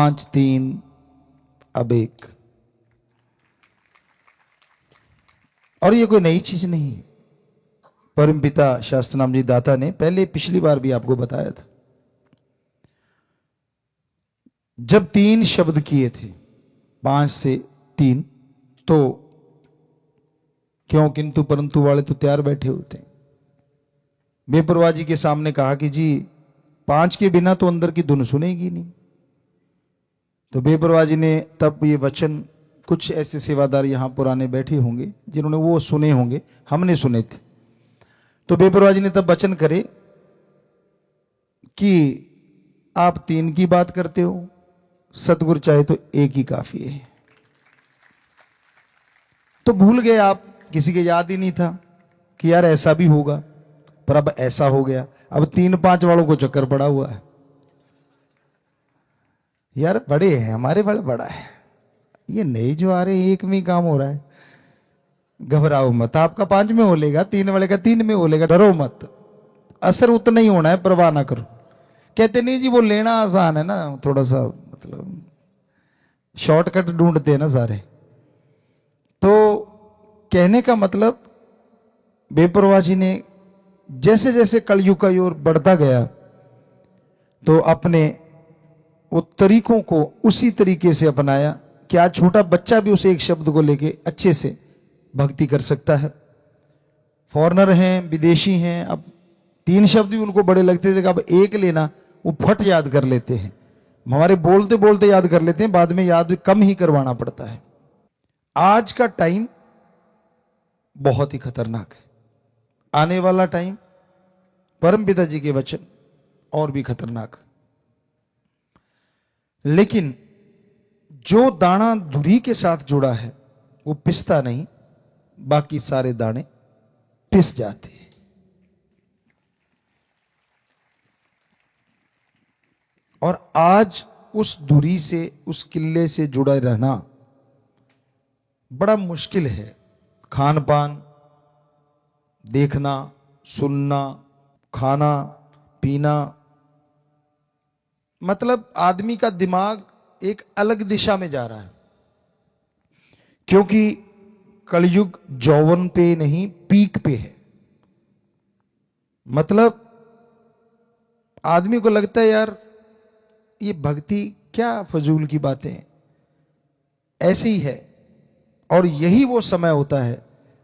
5 3 अब 1। और ये कोई नई चीज नहीं। परमपिता शास्त्रनाम जी दाता ने पहले पिछली बार भी आपको बताया था, जब 3 शब्द किए थे 5 से 3, तो क्यों किंतु परंतु वाले तो तैयार बैठे होते हैं। बेपरवाह जी के सामने कहा कि जी 5 के बिना तो अंदर की धुन सुनेगी नहीं। तो बेपरवाह जी ने तब ये वचन, कुछ ऐसे सेवादार यहां पुराने बैठे होंगे जिन्होंने वो सुने होंगे, हमने सुने थे। तो बेपरवाह जी ने तब वचन करे कि आप 3 की बात करते हो, सतगुरु चाहे तो 1 ही काफी है। तो भूल गए आप, किसी के याद ही नहीं था कि यार ऐसा भी होगा, पर अब ऐसा हो गया। अब 3-5 वालों को चक्कर पड़ा हुआ है, यार बड़े हैं हमारे, बड़े बड़ा है, ये नए जो आ रहे हैं 1 में ही काम हो रहा है। घबराओ मत, आपका 5 में हो लेगा, 3 वाले का 3 में हो लेगा, डरो मत, असर उतना ही होना है, परवाह ना करो। कहते नहीं जी वो लेना आसान है ना, थोड़ा सा मतलब शॉर्टकट ढूंढते हैं ना सारे। तो कहने का मतलब, बेपरवाह जी ने जैसे जैसे कलयुग का ओर बढ़ता गया तो अपने वो तरीकों को उसी तरीके से अपनाया कि आज छोटा बच्चा भी उस एक शब्द को लेके अच्छे से भक्ति कर सकता है। फॉरेनर हैं, विदेशी हैं, अब 3 शब्द भी उनको बड़े लगते थे, अब 1 लेना वो फट याद कर लेते हैं। हमारे बोलते बोलते याद कर लेते हैं, बाद में याद कम ही करवाना पड़ता है। आज का टाइम बहुत ही खतरनाक है, आने वाला टाइम परमपिता जी के वचन और भी खतरनाक। लेकिन जो दाना धुरी के साथ जुड़ा है वो पिसता नहीं, बाकी सारे दाने पिस जाते हैं। और आज उस धुरी से, उस किले से जुड़ा रहना बड़ा मुश्किल है। खान पान, देखना, सुनना, खाना पीना, मतलब आदमी का दिमाग एक अलग दिशा में जा रहा है, क्योंकि कलयुग जौवन पे नहीं पीक पे है। मतलब आदमी को लगता है यार ये भक्ति क्या फजूल की बातें, ऐसे ही है। और यही वो समय होता है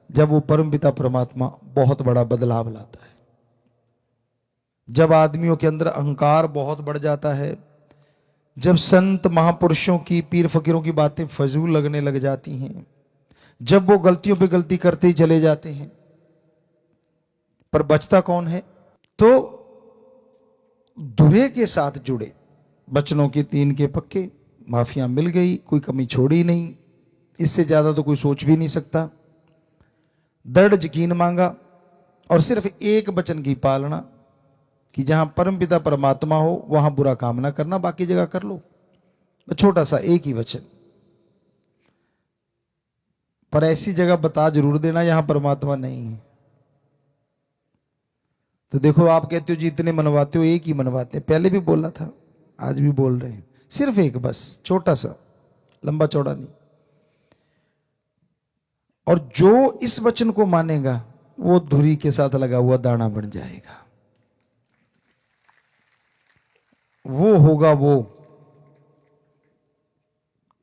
जब वो परमपिता परमात्मा बहुत बड़ा बदलाव लाता है। जब आदमियों के अंदर अहंकार बहुत बढ़ जाता है, जब संत महापुरुषों की, पीर फकीरों की बातें फजूल लगने लग जाती हैं, जब वो गलतियों पे गलती करते ही चले जाते हैं, पर बचता कौन है? तो धुरे के साथ जुड़े, बचनों के 3 के पक्के, माफिया मिल गई, कोई कमी छोड़ी नहीं, इससे ज्यादा तो कोई सोच भी नहीं सकता। दृढ़ यकीन मांगा और सिर्फ एक वचन की पालना कि जहां परमपिता परमात्मा हो वहां बुरा काम ना करना, बाकी जगह कर लो। छोटा सा एक ही वचन, पर ऐसी जगह बता जरूर देना जहां परमात्मा नहीं है। तो देखो आप कहते हो जी इतने मनवाते हो, एक ही मनवाते हैं, पहले भी बोला था, आज भी बोल रहे हैं, सिर्फ एक, बस छोटा सा, लंबा चौड़ा नहीं। और जो इस वचन को मानेगा वो धुरी के साथ लगा हुआ दाना बन जाएगा, वो होगा वो।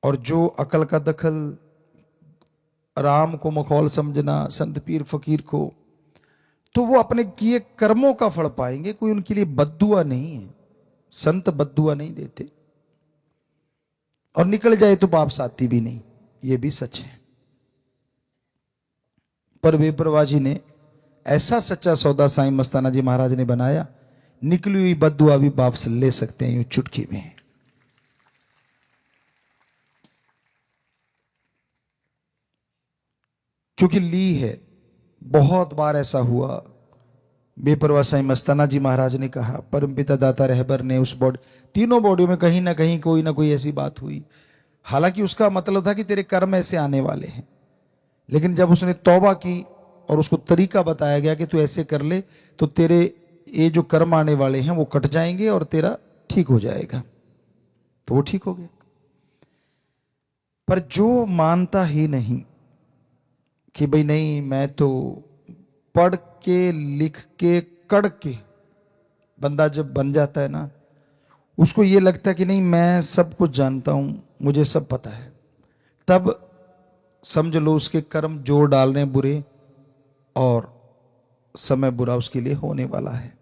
और जो अकल का दखल, राम को मखौल समझना, संत पीर फकीर को, तो वो अपने किए कर्मों का फल पाएंगे, कोई उनके लिए बद्दुआ नहीं है। संत बद्दुआ नहीं देते, और निकल जाए तो पाप साथी भी नहीं, ये भी सच है। पर बेपरवाह जी ने ऐसा सच्चा सौदा साईं मस्ताना जी महाराज ने बनाया, निकली हुई बद्दुआ भी वापस ले सकते हैं यूं चुटकी में। क्योंकि ली है, बहुत बार ऐसा हुआ। बेपरवाह साईं मस्ताना जी महाराज ने कहा, परमपिता दाता रहबर ने उस बॉडी, तीनों बॉडियों में कहीं ना कहीं कोई ना कोई ऐसी बात हुई। हालांकि उसका मतलब था कि तेरे कर्म ऐसे आने वाले हैं, लेकिन जब उसने तौबा की और उसको तरीका बताया गया कि तू ऐसे कर ले तो तेरे ये जो कर्म आने वाले हैं वो कट जाएंगे और तेरा ठीक हो जाएगा। तो वो ठीक हो गया। पर जो मानता ही नहीं कि भाई नहीं, मैं तो पढ़ के लिख के कड़ के, बंदा जब बन जाता है ना, उसको ये लगता है कि नहीं मैं सब कुछ जानता हूं, मुझे सब पता है, तब समझ लो उसके कर्म जोर डाल रहे हैं बुरे, और समय बुरा उसके लिए होने वाला है।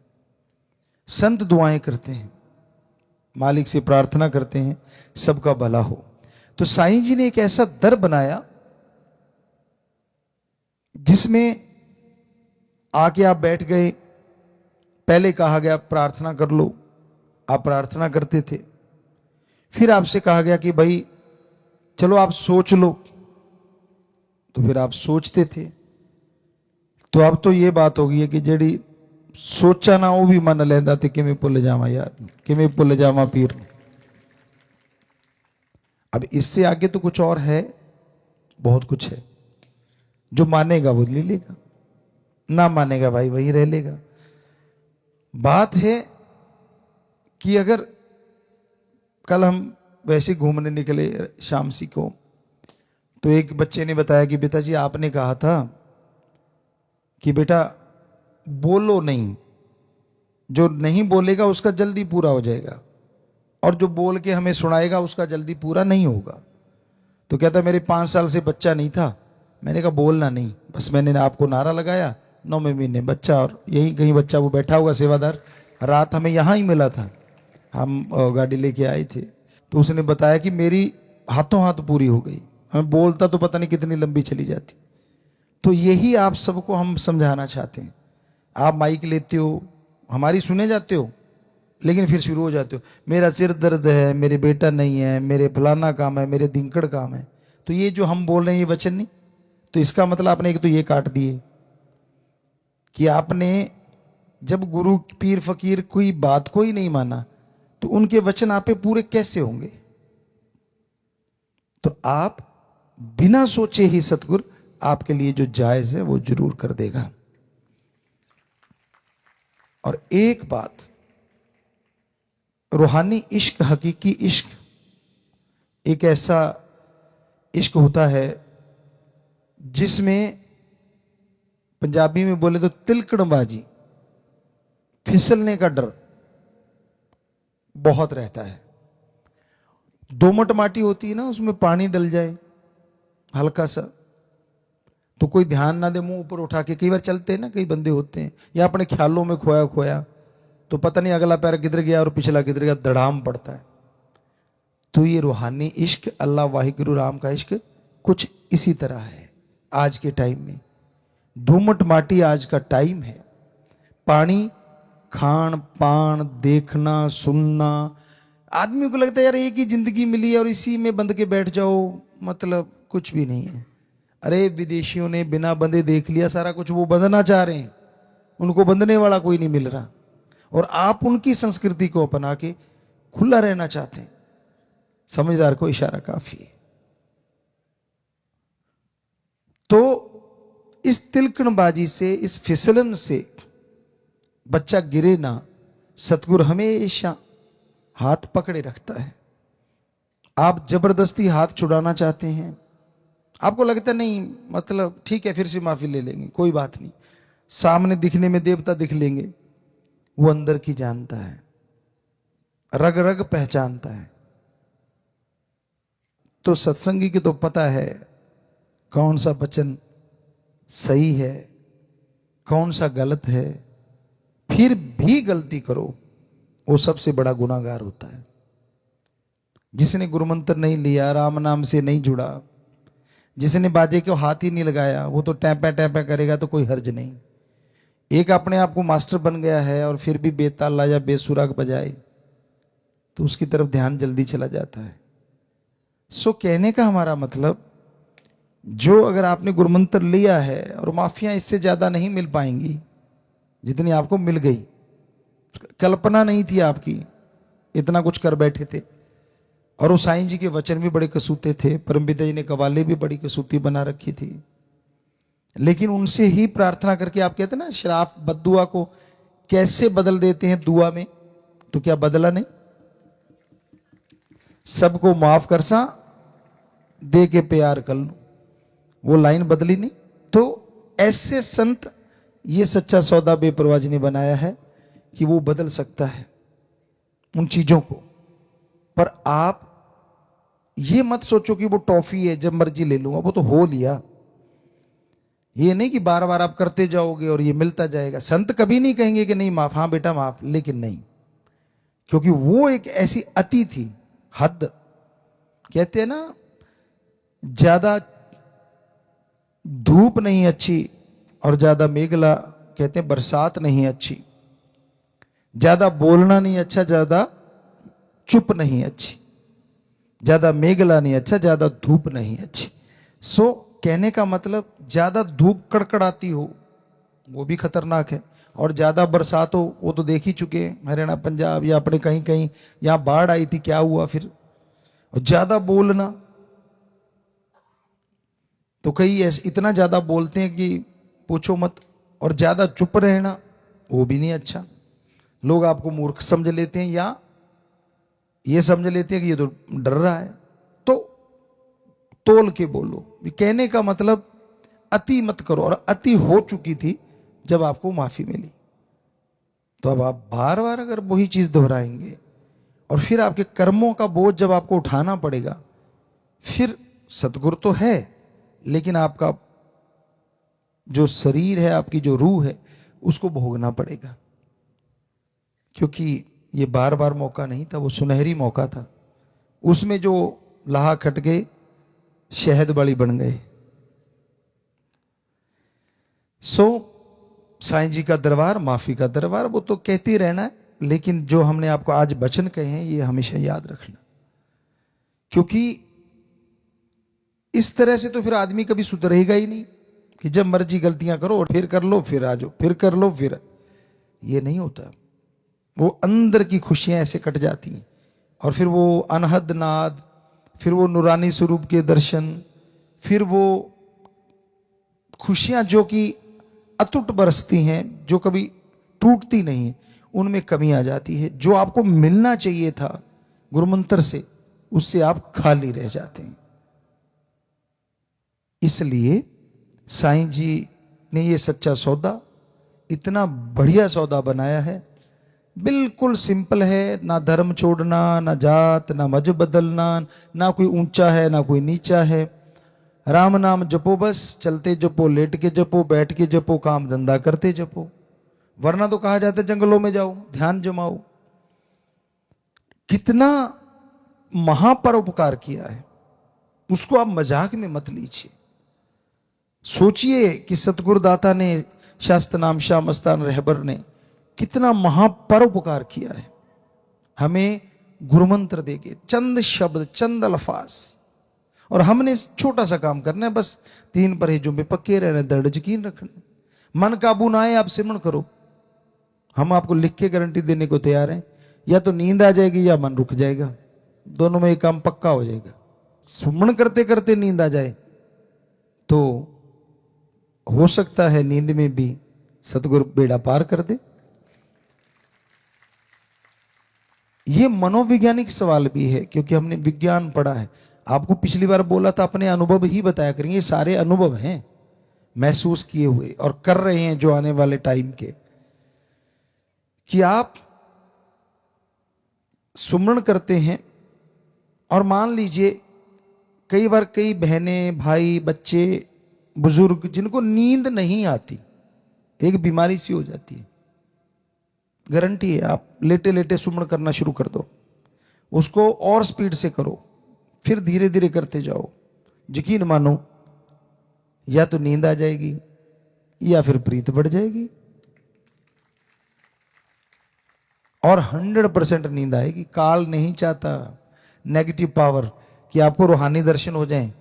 संत दुआएं करते हैं, मालिक से प्रार्थना करते हैं सबका भला हो। तो साईं जी ने एक ऐसा दर बनाया जिसमें आके आप बैठ गए, पहले कहा गया प्रार्थना कर लो, आप प्रार्थना करते थे, फिर आपसे कहा गया कि भाई चलो आप सोच लो, तो फिर आप सोचते थे। तो अब तो ये बात हो गई है कि जेड़ी सोचा ना वो भी मन लेंदा थे, किमें भुल जावा यार, किमें भुल जावा पीर। अब इससे आगे तो कुछ और है, बहुत कुछ है। जो मानेगा वो ले लेगा, ना मानेगा भाई वही रह लेगा। बात है कि अगर कल हम वैसे घूमने निकले शामसी को, तो एक बच्चे ने बताया कि पिताजी आपने कहा था कि बेटा बोलो नहीं, जो नहीं बोलेगा उसका जल्दी पूरा हो जाएगा, और जो बोल के हमें सुनाएगा उसका जल्दी पूरा नहीं होगा। तो कहता मेरे 5 साल से बच्चा नहीं था, मैंने कहा बोलना नहीं, बस मैंने आपको नारा लगाया, 9वें महीने बच्चा, और यही कहीं बच्चा वो बैठा हुआ सेवादार, रात हमें यहां ही मिला था, हम गाड़ी लेके आए थे। तो उसने बताया कि मेरी हाथों हाथ पूरी हो गई, हमें बोलता तो पता नहीं कितनी लंबी चली जाती। तो यही आप सबको हम समझाना चाहते हैं। आप माइक लेते हो, हमारी सुने जाते हो, लेकिन फिर शुरू हो जाते हो मेरा सिर दर्द है, मेरे बेटा नहीं है, मेरे फलाना काम है, मेरे दिनकड़ काम है। तो ये जो हम बोल रहे हैं ये वचन नहीं, तो इसका मतलब आपने एक तो ये काट दिए कि आपने जब गुरु पीर फकीर कोई बात को ही नहीं माना, तो उनके वचन आप पे पूरे कैसे होंगे। तो आप बिना सोचे ही सतगुरु आपके लिए जो जायज है वो जरूर कर देगा। और एक बात, रूहानी इश्क, हकीकी इश्क एक ऐसा इश्क होता है जिसमें पंजाबी में बोले तो तिलकड़बाजी, फिसलने का डर बहुत रहता है। दोमट माटी होती है ना, उसमें पानी डल जाए हल्का सा, तो कोई ध्यान ना दे, मुंह ऊपर उठा के, कई बार चलते हैं ना, कई बंदे होते हैं या अपने ख्यालों में खोया खोया, तो पता नहीं अगला पैर किधर गया और पिछला किधर गया, धड़ाम पड़ता है। तो ये रूहानी इश्क, अल्लाह वाहिगुरु राम का इश्क कुछ इसी तरह है। आज के टाइम में दोमट माटी आज का टाइम है, पानी, खान पान, देखना सुनना, आदमी को लगता है यार एक ही जिंदगी मिली है और इसी में बंध के बैठ जाओ, मतलब कुछ भी नहीं है। अरे विदेशियों ने बिना बंधे देख लिया सारा कुछ, वो बंधना चाह रहे हैं, उनको बंधने वाला कोई नहीं मिल रहा, और आप उनकी संस्कृति को अपना के खुला रहना चाहते हैं। समझदार को इशारा काफी है। तो इस तिलकणबाजी से, इस फिसलन से बच्चा गिरे ना, सतगुरु हमेशा हाथ पकड़े रखता है। आप जबरदस्ती हाथ छुड़ाना चाहते हैं, आपको लगता नहीं मतलब ठीक है फिर से माफी ले लेंगे, कोई बात नहीं, सामने दिखने में देवता दिख लेंगे, वो अंदर की जानता है, रग रग पहचानता है। तो सत्संगी की तो पता है कौन सा वचन सही है, कौन सा गलत है। फिर भी गलती करो, वो सबसे बड़ा गुनाहगार होता है। जिसने गुरुमंत्र नहीं लिया, राम नाम से नहीं जुड़ा, जिसने बाजे को हाथ ही नहीं लगाया, वो तो टैपा टैपा करेगा तो कोई हर्ज नहीं। एक अपने आप को मास्टर बन गया है और फिर भी बेताला या बेसुराग बजाए तो उसकी तरफ ध्यान जल्दी चला जाता है। सो कहने का हमारा मतलब, जो अगर आपने गुरुमंत्र लिया है, और माफियां इससे ज्यादा नहीं मिल पाएंगी जितनी आपको मिल गई, कल्पना नहीं थी आपकी, इतना कुछ कर बैठे थे। और वो साईं जी के वचन भी बड़े कसूते थे, परमपिता जी ने कवाले भी बड़ी कसूती बना रखी थी, लेकिन उनसे ही प्रार्थना करके, आप कहते हैं ना श्राप बद्दुआ को कैसे बदल देते हैं दुआ में, तो क्या बदला नहीं। सबको माफ कर सा, दे के प्यार कर लो, वो लाइन बदली नहीं। तो ऐसे संत, ये सच्चा सौदा बेपरवाह जी ने बनाया है कि वो बदल सकता है उन चीजों को। पर आप ये मत सोचो कि वो टॉफी है, जब मर्जी ले लूंगा, वो तो हो लिया। ये नहीं कि बार बार आप करते जाओगे और ये मिलता जाएगा। संत कभी नहीं कहेंगे कि नहीं माफ, हाँ बेटा माफ, लेकिन नहीं, क्योंकि वो एक ऐसी अति थी, हद। कहते हैं ना, ज्यादा धूप नहीं अच्छी और ज्यादा मेघला, कहते हैं बरसात नहीं अच्छी। ज्यादा बोलना नहीं अच्छा, ज्यादा चुप नहीं अच्छी। ज्यादा मेघला नहीं अच्छा, ज्यादा धूप नहीं अच्छी। सो कहने का मतलब, ज्यादा धूप कड़कड़ाती हो वो भी खतरनाक है, और ज्यादा बरसात हो वो तो देख ही चुके हैं, हरियाणा पंजाब या अपने कहीं कहीं, यहां बाढ़ आई थी, क्या हुआ फिर। और ज्यादा बोलना, तो कई ऐसे इतना ज्यादा बोलते हैं कि पूछो मत। और ज्यादा चुप रहना वो भी नहीं अच्छा, लोग आपको मूर्ख समझ लेते हैं, या ये समझ लेते हैं कि ये तो डर रहा है। तो तोल के बोलो। कहने का मतलब, अति मत करो। और अति हो चुकी थी जब आपको माफी मिली, तो अब आप बार बार अगर वही चीज दोहराएंगे, और फिर आपके कर्मों का बोझ जब आपको उठाना पड़ेगा, फिर सतगुरु तो है, लेकिन आपका जो शरीर है, आपकी जो रूह है, उसको भोगना पड़ेगा। क्योंकि ये बार बार मौका नहीं था, वो सुनहरी मौका था। उसमें जो लाहा खट गए, शहद वाली बन गए। सो साईं जी का दरबार, माफी का दरबार, वो तो कहते ही रहना है, लेकिन जो हमने आपको आज वचन कहे हैं, ये हमेशा याद रखना। क्योंकि इस तरह से तो फिर आदमी कभी सुधरेगा ही नहीं, कि जब मर्जी गलतियां करो और फिर कर लो, फिर आ जाओ, फिर कर लो, फिर। ये नहीं होता। वो अंदर की खुशियां ऐसे कट जाती हैं, और फिर वो अनहद नाद, फिर वो नूरानी स्वरूप के दर्शन, फिर वो खुशियां जो कि अटूट बरसती हैं, जो कभी टूटती नहीं है, उनमें कमी आ जाती है। जो आपको मिलना चाहिए था गुरुमंत्र से, उससे आप खाली रह जाते हैं। इसलिए साईं जी ने ये सच्चा सौदा, इतना बढ़िया सौदा बनाया है। बिल्कुल सिंपल है, ना धर्म छोड़ना, ना जात, ना मजहब बदलना, ना कोई ऊंचा है ना कोई नीचा है। राम नाम जपो, बस चलते जपो, लेट के जपो, बैठ के जपो, काम धंधा करते जपो। वरना तो कहा जाता है जंगलों में जाओ, ध्यान जमाओ। कितना महापरोपकार किया है, उसको आप मजाक में मत लीजिए। सोचिए कि सतगुरुदाता ने, शास्त्र नाम शाह मस्तान रहबर ने कितना महापरोपकार किया है। हमें गुरुमंत्र देके, चंद शब्द, चंद अल्फाज, और हमने छोटा सा काम करना है, बस 3 परहेजों में पक्के रहना, दृढ़ यकीन रखना। मन काबू ना आए, आप सिमरण करो, हम आपको लिख के गारंटी देने को तैयार हैं। या तो नींद आ जाएगी या मन रुक जाएगा, दोनों में एक काम पक्का हो जाएगा। सुमरण करते करते नींद आ जाए तो हो सकता है नींद में भी सतगुरु बेड़ा पार कर दे। ये मनोवैज्ञानिक सवाल भी है, क्योंकि हमने विज्ञान पढ़ा है। आपको पिछली बार बोला था, अपने अनुभव ही बताया करेंगे। ये सारे अनुभव हैं, महसूस किए हुए और कर रहे हैं जो आने वाले टाइम के, कि आप सुमरण करते हैं, और मान लीजिए कई बार कई बहनें, भाई, बच्चे, बुजुर्ग, जिनको नींद नहीं आती, एक बीमारी सी हो जाती है, गारंटी है, आप लेटे लेटे सुमरण करना शुरू कर दो, उसको और स्पीड से करो, फिर धीरे धीरे करते जाओ, यकीन मानो, या तो नींद आ जाएगी या फिर प्रीत बढ़ जाएगी। और 100% नींद आएगी। काल नहीं चाहता, नेगेटिव पावर, कि आपको रूहानी दर्शन हो जाएं।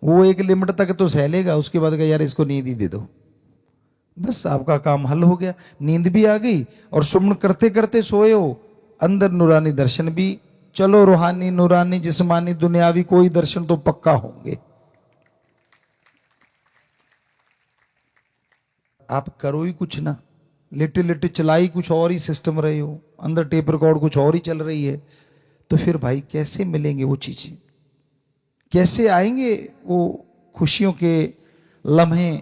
वो एक लिमिट तक तो सह लेगा, उसके बाद यार इसको नींद ही दे दो, बस आपका काम हल हो गया। नींद भी आ गई, और सुमन करते करते सोए हो, अंदर नूरानी दर्शन भी। चलो, रूहानी, नूरानी, जिस्मानी, दुनियावी, कोई दर्शन तो पक्का होंगे। आप करो ही कुछ ना, लेटे लेटे चलाई कुछ और ही सिस्टम रहे हो, अंदर टेप रिकॉर्ड कुछ और ही चल रही है, तो फिर भाई कैसे मिलेंगे वो चीजें, कैसे आएंगे वो खुशियों के लम्हे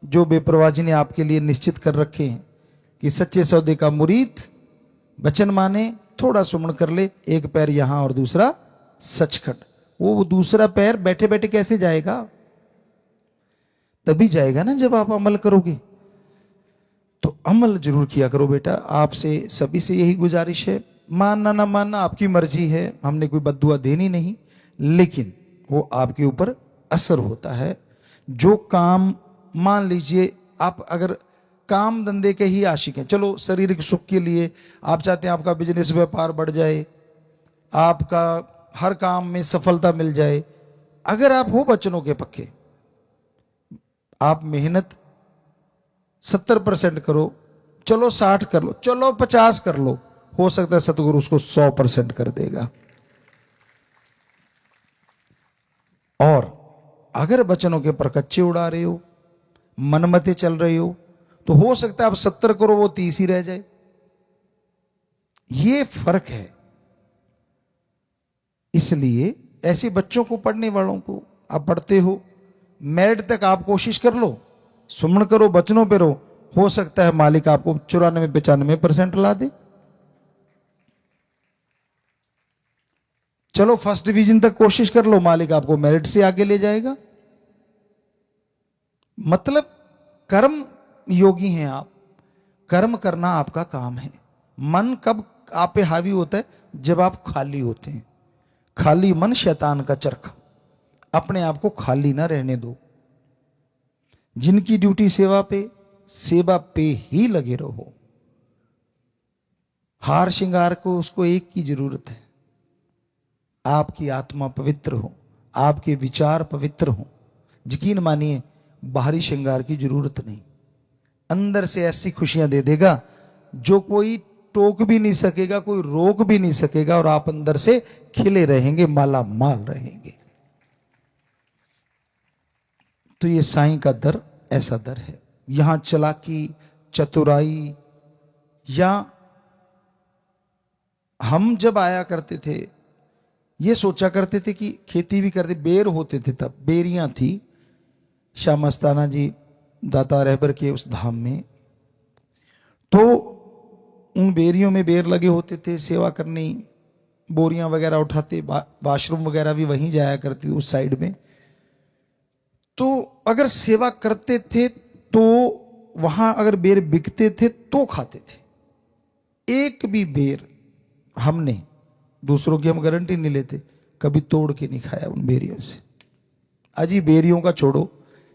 जो बेपरवाह जी ने आपके लिए निश्चित कर रखे हैं कि सच्चे सौदे का मुरीद वचन माने, थोड़ा सुमन कर ले, एक पैर यहां और दूसरा सचखंड। वो दूसरा पैर बैठे बैठे कैसे जाएगा? तभी जाएगा ना जब आप अमल करोगे। तो अमल जरूर किया करो बेटा। आपसे सभी से यही गुजारिश है। मानना ना मानना आपकी मर्जी है, हमने कोई बद्दुआ देनी नहीं, लेकिन वो आपके ऊपर असर होता है। जो काम, मान लीजिए आप अगर काम धंधे के ही आशिक हैं, चलो शारीरिक सुख के लिए आप चाहते हैं आपका बिजनेस व्यापार बढ़ जाए, आपका हर काम में सफलता मिल जाए, अगर आप हो वचनों के पक्के, आप मेहनत 70% करो, चलो 60 कर लो, चलो 50 कर लो, हो सकता है सतगुरु उसको 100% कर देगा। और अगर वचनों के पर कच्चे उड़ा रहे हो, मनमते चल रहे हो, तो हो सकता है आप 70 करो, वो 30 ही रह जाए। ये फर्क है। इसलिए ऐसे बच्चों को, पढ़ने वालों को, आप पढ़ते हो, मेरिट तक आप कोशिश कर लो, सुमन करो, वचनों पे रहो, हो सकता है मालिक आपको 94-95% ला दे। चलो फर्स्ट डिवीजन तक कोशिश कर लो, मालिक आपको मेरिट से आगे ले जाएगा। मतलब कर्म योगी हैं आप, कर्म करना आपका काम है। मन कब आप पे हावी होता है? जब आप खाली होते हैं। खाली मन शैतान का चरखा, अपने आप को खाली ना रहने दो। जिनकी ड्यूटी सेवा पे ही लगे रहो। हार श्रृंगार को उसको एक की जरूरत है, आपकी आत्मा पवित्र हो, आपके विचार पवित्र हो। यकीन मानिए बाहरी श्रृंगार की जरूरत नहीं, अंदर से ऐसी खुशियां दे देगा जो कोई टोक भी नहीं सकेगा, कोई रोक भी नहीं सकेगा, और आप अंदर से खिले रहेंगे, माला माल रहेंगे। तो ये साईं का दर ऐसा दर है। यहां चालाकी, चतुराई, या हम जब आया करते थे ये सोचा करते थे कि खेती भी करते, बेर होते थे, तब बेरियां थी शाह मस्ताना जी दाता रहबर के उस धाम में। तो उन बेरियों में बेर लगे होते थे, सेवा करनी, बोरियां वगैरह उठाते, वाशरूम वगैरह भी वहीं जाया करती उस साइड में। तो अगर सेवा करते थे तो वहां अगर बेर बिकते थे तो खाते थे। एक भी बेर हमने, दूसरों की हम गारंटी नहीं लेते, कभी तोड़ के नहीं खाया उन बेरियों से। अजी बेरियों का छोड़ो,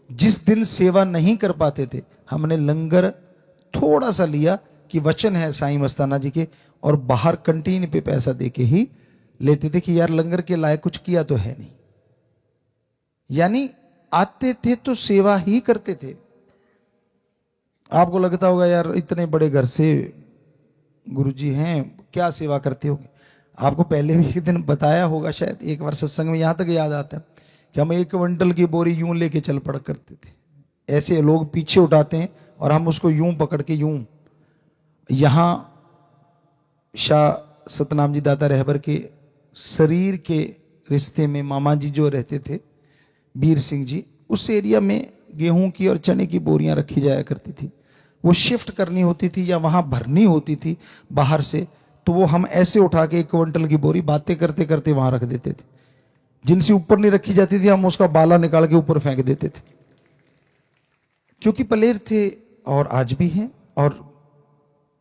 जिस दिन सेवा नहीं कर पाते थे हमने लंगर थोड़ा सा लिया कि वचन है साईं मस्ताना जी के, और बाहर कंटीन पे पैसा देके ही लेते थे कि यार लंगर के लायक कुछ किया तो है नहीं। यानी आते थे तो सेवा ही करते थे। आपको लगता होगा यार इतने बड़े घर से गुरुजी हैं, क्या सेवा करते होंगे। आपको पहले भी एक दिन बताया होगा शायद, एक बार सत्संग में, यहां तक याद आता है कि हम 1 क्विंटल की बोरी यूं लेके चल पड़ा करते थे। ऐसे लोग पीछे उठाते हैं और हम उसको यूं पकड़ के यूं। यहां शाह सतनाम जी दाता रहबर के शरीर के रिश्ते में मामा जी जो रहते थे, बीर सिंह जी, उस एरिया में गेहूं की और चने की बोरियां रखी जाया करती थी। वो शिफ्ट करनी होती थी या वहां भरनी होती थी बाहर से, तो वो हम ऐसे उठा के 1 क्विंटल की बोरी बातें करते करते वहां रख देते थे। जिनसे ऊपर नहीं रखी जाती थी हम उसका बाला निकाल के ऊपर फेंक देते थे, क्योंकि पलेर थे और आज भी हैं, और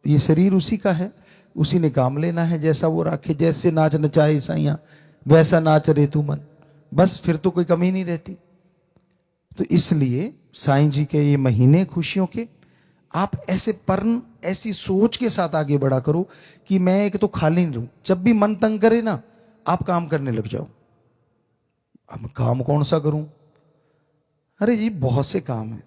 ये शरीर उसी का है, उसी ने काम लेना है। जैसा वो राखे, जैसे नाच नचाए साइया वैसा नाच रे तू मन, बस फिर तो कोई कमी नहीं रहती। तो इसलिए साईं जी के ये महीने खुशियों के, आप ऐसे पर्ण, ऐसी सोच के साथ आगे बढ़ा करो कि मैं एक तो खाली नहीं रहूं। जब भी मन तंग करे ना, आप काम करने लग जाओ। अब काम कौन सा करूं? अरे जी बहुत से काम है।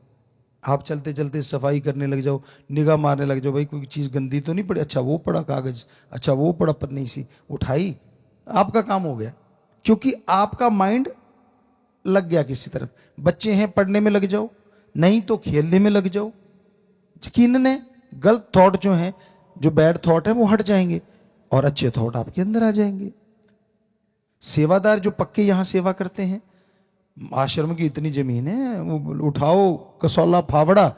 आप चलते चलते सफाई करने लग जाओ, निगाह मारने लग जाओ, भाई कोई चीज गंदी तो नहीं पड़ी, अच्छा वो पड़ा कागज, अच्छा वो पड़ा पन्नी सी, उठाई, आपका काम हो गया। क्योंकि आपका माइंड लग गया किसी तरफ। बच्चे हैं, पढ़ने में लग जाओ, नहीं तो खेलने में लग जाओ। यकीनन है गलत थॉट जो है, जो बैड थॉट है, वो हट जाएंगे। और अच्छे थॉट आपके अंदर आ जाएंगे। सेवादार जो पक्के यहां सेवा करते हैं, आश्रम की इतनी जमीन है, वो उठाओ कसौला फावड़ा,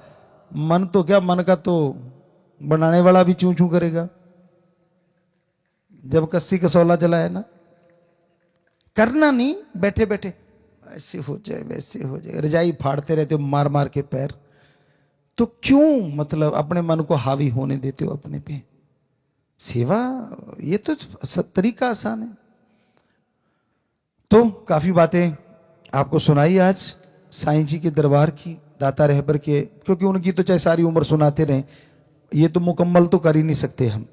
मन तो क्या, मन का तो बनाने वाला भी चूं चूं करेगा जब कस्सी कसौला जलाए ना। करना नहीं, बैठे बैठे ऐसे हो जाए वैसे हो जाए, रजाई फाड़ते रहते हो मार मार के पैर, तो क्यों मतलब अपने मन को हावी होने देते हो अपने पे। सेवा ये तो तरीका आसान है। तो काफी बातें आपको सुनाई आज साईं जी के दरबार की, दाता रहबर के, क्योंकि उनकी तो चाहे सारी उम्र सुनाते रहे, ये तो मुकम्मल तो कर ही नहीं सकते हम।